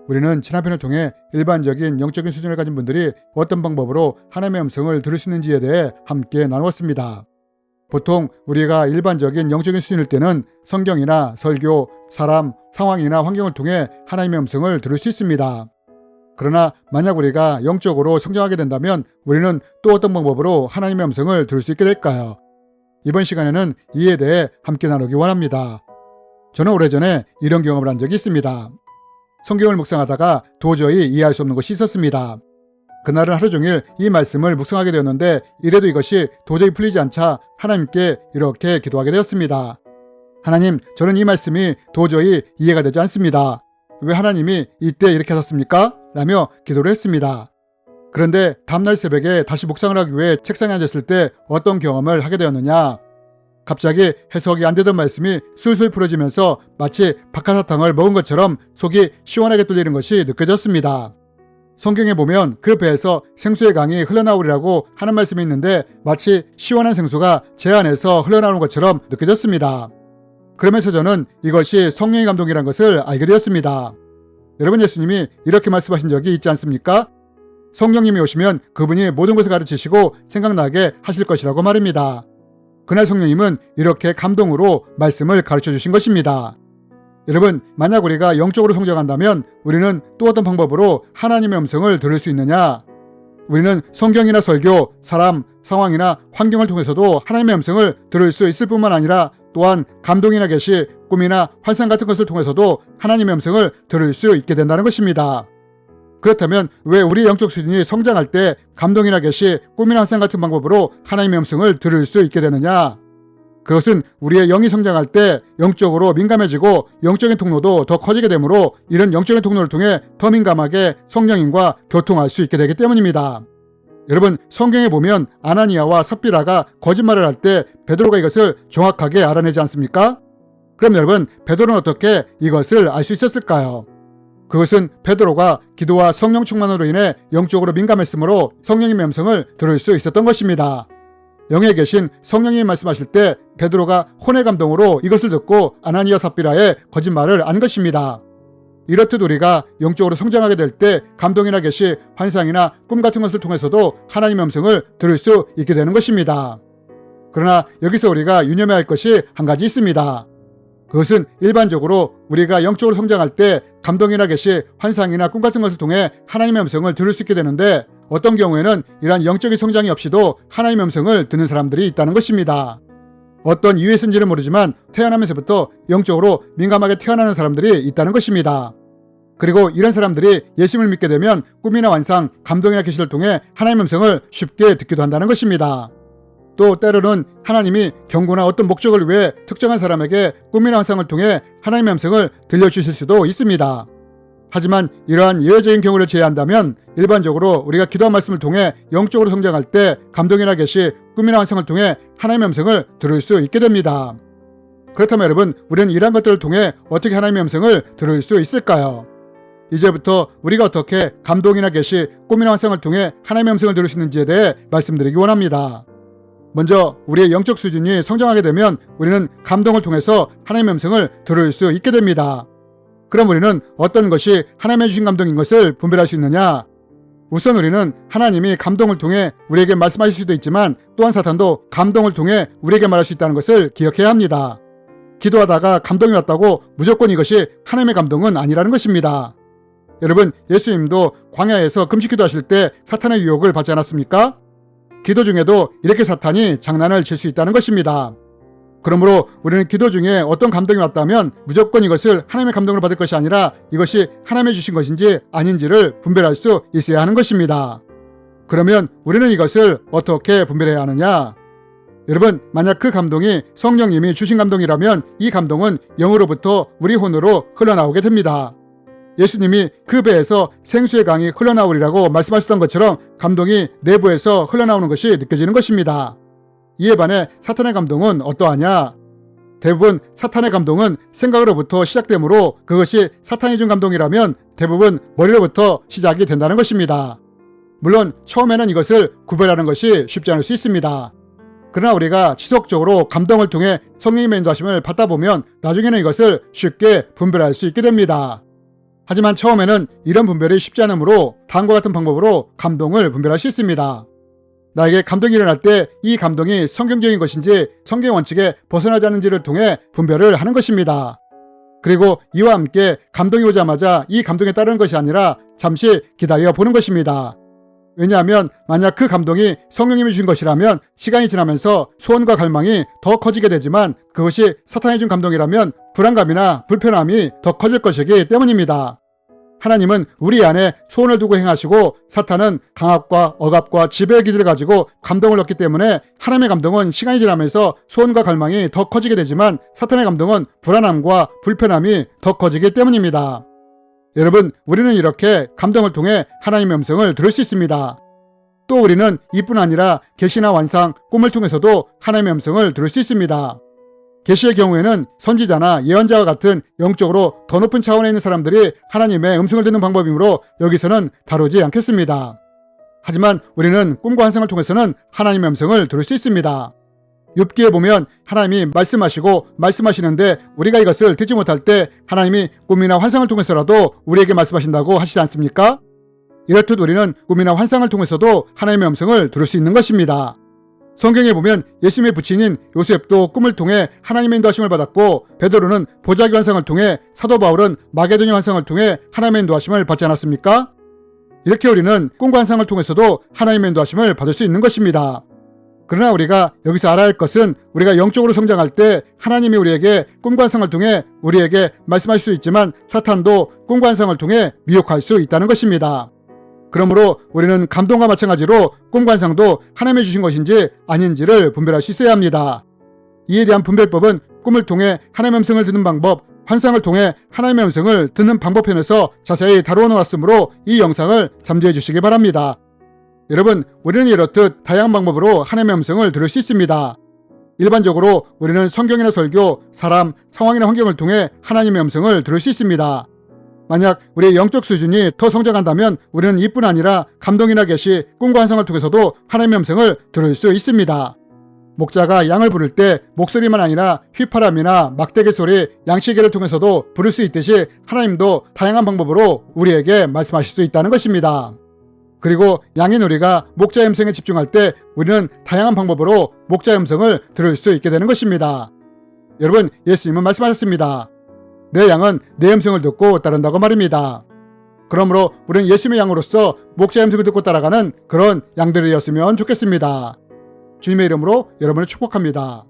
우리는 지난 편을 통해 일반적인 영적인 수준을 가진 분들이 어떤 방법으로 하나님의 음성을 들을 수 있는지에 대해 함께 나누었습니다. 보통 우리가 일반적인 영적인 수준일 때는 성경이나 설교, 사람, 상황이나 환경을 통해 하나님의 음성을 들을 수 있습니다. 그러나 만약 우리가 영적으로 성장하게 된다면 우리는 또 어떤 방법으로 하나님의 음성을 들을 수 있게 될까요? 이번 시간에는 이에 대해 함께 나누기 원합니다. 저는 오래전에 이런 경험을 한 적이 있습니다. 성경을 묵상하다가 도저히 이해할 수 없는 것이 있었습니다. 그날은 하루 종일 이 말씀을 묵상하게 되었는데 이래도 이것이 도저히 풀리지 않자 하나님께 이렇게 기도하게 되었습니다. 하나님, 저는 이 말씀이 도저히 이해가 되지 않습니다. 왜 하나님이 이때 이렇게 하셨습니까? 라며 기도를 했습니다. 그런데 다음날 새벽에 다시 묵상을 하기 위해 책상에 앉았을 때 어떤 경험을 하게 되었느냐? 갑자기 해석이 안 되던 말씀이 술술 풀어지면서 마치 박하사탕을 먹은 것처럼 속이 시원하게 뚫리는 것이 느껴졌습니다. 성경에 보면 그 배에서 생수의 강이 흘러나오리라고 하는 말씀이 있는데 마치 시원한 생수가 제 안에서 흘러나오는 것처럼 느껴졌습니다. 그러면서 저는 이것이 성령의 감동이라는 것을 알게 되었습니다. 여러분, 예수님이 이렇게 말씀하신 적이 있지 않습니까? 성령님이 오시면 그분이 모든 것을 가르치시고 생각나게 하실 것이라고 말입니다. 그날 성령님은 이렇게 감동으로 말씀을 가르쳐 주신 것입니다. 여러분, 만약 우리가 영적으로 성장한다면 우리는 또 어떤 방법으로 하나님의 음성을 들을 수 있느냐? 우리는 성경이나 설교, 사람, 상황이나 환경을 통해서도 하나님의 음성을 들을 수 있을 뿐만 아니라 또한 감동이나 계시, 꿈이나 환상 같은 것을 통해서도 하나님의 음성을 들을 수 있게 된다는 것입니다. 그렇다면 왜 우리 영적 수준이 성장할 때 감동이나 계시, 꿈이나 환상 같은 방법으로 하나님의 음성을 들을 수 있게 되느냐? 그것은 우리의 영이 성장할 때 영적으로 민감해지고 영적인 통로도 더 커지게 되므로 이런 영적인 통로를 통해 더 민감하게 성령님과 교통할 수 있게 되기 때문입니다. 여러분, 성경에 보면 아나니아와 삽비라가 거짓말을 할 때 베드로가 이것을 정확하게 알아내지 않습니까? 그럼 여러분, 베드로는 어떻게 이것을 알 수 있었을까요? 그것은 베드로가 기도와 성령 충만으로 인해 영적으로 민감했으므로 성령님의 음성을 들을 수 있었던 것입니다. 영에 계신 성령님이 말씀하실 때 베드로가 혼의 감동으로 이것을 듣고 아나니아 삽비라의 거짓말을 안 것입니다. 이렇듯 우리가 영적으로 성장하게 될 때 감동이나 계시, 환상이나 꿈 같은 것을 통해서도 하나님의 음성을 들을 수 있게 되는 것입니다. 그러나 여기서 우리가 유념해야 할 것이 한 가지 있습니다. 그것은 일반적으로 우리가 영적으로 성장할 때 감동이나 계시, 환상이나 꿈 같은 것을 통해 하나님의 음성을 들을 수 있게 되는데 어떤 경우에는 이러한 영적인 성장이 없이도 하나님의 음성을 듣는 사람들이 있다는 것입니다. 어떤 이유에서인지는 모르지만 태어나면서부터 영적으로 민감하게 태어나는 사람들이 있다는 것입니다. 그리고 이런 사람들이 예수님을 믿게 되면 꿈이나 환상, 감동이나 계시를 통해 하나님의 음성을 쉽게 듣기도 한다는 것입니다. 또 때로는 하나님이 경고나 어떤 목적을 위해 특정한 사람에게 꿈이나 환상을 통해 하나님의 음성을 들려주실 수도 있습니다. 하지만 이러한 예외적인 경우를 제외한다면 일반적으로 우리가 기도한 말씀을 통해 영적으로 성장할 때 감동이나 계시, 꿈이나 환상을 통해 하나님의 음성을 들을 수 있게 됩니다. 그렇다면 여러분, 우리는 이러한 것들을 통해 어떻게 하나님의 음성을 들을 수 있을까요? 이제부터 우리가 어떻게 감동이나 계시, 꿈이나 환상을 통해 하나님의 음성을 들을 수 있는지에 대해 말씀드리기 원합니다. 먼저 우리의 영적 수준이 성장하게 되면 우리는 감동을 통해서 하나님의 음성을 들을 수 있게 됩니다. 그럼 우리는 어떤 것이 하나님의 주신 감동인 것을 분별할 수 있느냐? 우선 우리는 하나님이 감동을 통해 우리에게 말씀하실 수도 있지만 또한 사탄도 감동을 통해 우리에게 말할 수 있다는 것을 기억해야 합니다. 기도하다가 감동이 왔다고 무조건 이것이 하나님의 감동은 아니라는 것입니다. 여러분, 예수님도 광야에서 금식 기도하실 때 사탄의 유혹을 받지 않았습니까? 기도 중에도 이렇게 사탄이 장난을 칠 수 있다는 것입니다. 그러므로 우리는 기도 중에 어떤 감동이 왔다면 무조건 이것을 하나님의 감동을 받을 것이 아니라 이것이 하나님의 주신 것인지 아닌지를 분별할 수 있어야 하는 것입니다. 그러면 우리는 이것을 어떻게 분별해야 하느냐? 여러분, 만약 그 감동이 성령님이 주신 감동이라면 이 감동은 영으로부터 우리 혼으로 흘러나오게 됩니다. 예수님이 그 배에서 생수의 강이 흘러나오리라고 말씀하셨던 것처럼 감동이 내부에서 흘러나오는 것이 느껴지는 것입니다. 이에 반해 사탄의 감동은 어떠하냐? 대부분 사탄의 감동은 생각으로부터 시작되므로 그것이 사탄이 준 감동이라면 대부분 머리로부터 시작이 된다는 것입니다. 물론 처음에는 이것을 구별하는 것이 쉽지 않을 수 있습니다. 그러나 우리가 지속적으로 감동을 통해 성령님의 인도하심을 받다 보면 나중에는 이것을 쉽게 분별할 수 있게 됩니다. 하지만 처음에는 이런 분별이 쉽지 않으므로 다음과 같은 방법으로 감동을 분별할 수 있습니다. 나에게 감동이 일어날 때 이 감동이 성경적인 것인지 성경 원칙에 벗어나지 않는지를 통해 분별을 하는 것입니다. 그리고 이와 함께 감동이 오자마자 이 감동에 따르는 것이 아니라 잠시 기다려 보는 것입니다. 왜냐하면 만약 그 감동이 성령님이 주신 것이라면 시간이 지나면서 소원과 갈망이 더 커지게 되지만 그것이 사탄이 준 감동이라면 불안감이나 불편함이 더 커질 것이기 때문입니다. 하나님은 우리 안에 소원을 두고 행하시고 사탄은 강압과 억압과 지배의 기질을 가지고 감동을 얻기 때문에 하나님의 감동은 시간이 지나면서 소원과 갈망이 더 커지게 되지만 사탄의 감동은 불안함과 불편함이 더 커지기 때문입니다. 여러분, 우리는 이렇게 감동을 통해 하나님의 음성을 들을 수 있습니다. 또 우리는 이뿐 아니라 계시나 환상, 꿈을 통해서도 하나님의 음성을 들을 수 있습니다. 계시의 경우에는 선지자나 예언자와 같은 영적으로 더 높은 차원에 있는 사람들이 하나님의 음성을 듣는 방법이므로 여기서는 다루지 않겠습니다. 하지만 우리는 꿈과 환상을 통해서는 하나님의 음성을 들을 수 있습니다. 욥기에 보면 하나님이 말씀하시고 말씀하시는데 우리가 이것을 듣지 못할 때 하나님이 꿈이나 환상을 통해서라도 우리에게 말씀하신다고 하시지 않습니까? 이렇듯 우리는 꿈이나 환상을 통해서도 하나님의 음성을 들을 수 있는 것입니다. 성경에 보면 예수님의 부친인 요셉도 꿈을 통해 하나님의 인도하심을 받았고 베드로는 보자기 환상을 통해 사도 바울은 마게도냐 환상을 통해 하나님의 인도하심을 받지 않았습니까? 이렇게 우리는 꿈과 환상을 통해서도 하나님의 인도하심을 받을 수 있는 것입니다. 그러나 우리가 여기서 알아야 할 것은 우리가 영적으로 성장할 때 하나님이 우리에게 꿈과 환상을 통해 우리에게 말씀하실 수 있지만 사탄도 꿈과 환상을 통해 미혹할 수 있다는 것입니다. 그러므로 우리는 감동과 마찬가지로 꿈과 환상도 하나님이 주신 것인지 아닌지를 분별할 수 있어야 합니다. 이에 대한 분별법은 꿈을 통해 하나님의 음성을 듣는 방법, 환상을 통해 하나님의 음성을 듣는 방법편에서 자세히 다루어 놓았으므로 이 영상을 참조해 주시기 바랍니다. 여러분, 우리는 이렇듯 다양한 방법으로 하나님의 음성을 들을 수 있습니다. 일반적으로 우리는 성경이나 설교, 사람, 상황이나 환경을 통해 하나님의 음성을 들을 수 있습니다. 만약 우리의 영적 수준이 더 성장한다면 우리는 이뿐 아니라 감동이나 계시, 꿈과 환상을 통해서도 하나님의 음성을 들을 수 있습니다. 목자가 양을 부를 때 목소리만 아니라 휘파람이나 막대기 소리, 양치기를 통해서도 부를 수 있듯이 하나님도 다양한 방법으로 우리에게 말씀하실 수 있다는 것입니다. 그리고 양인 우리가 목자의 음성에 집중할 때 우리는 다양한 방법으로 목자의 음성을 들을 수 있게 되는 것입니다. 여러분, 예수님은 말씀하셨습니다. 내 양은 내 음성을 듣고 따른다고 말입니다. 그러므로 우리는 예수님의 양으로서 목자의 음성을 듣고 따라가는 그런 양들이었으면 좋겠습니다. 주님의 이름으로 여러분을 축복합니다.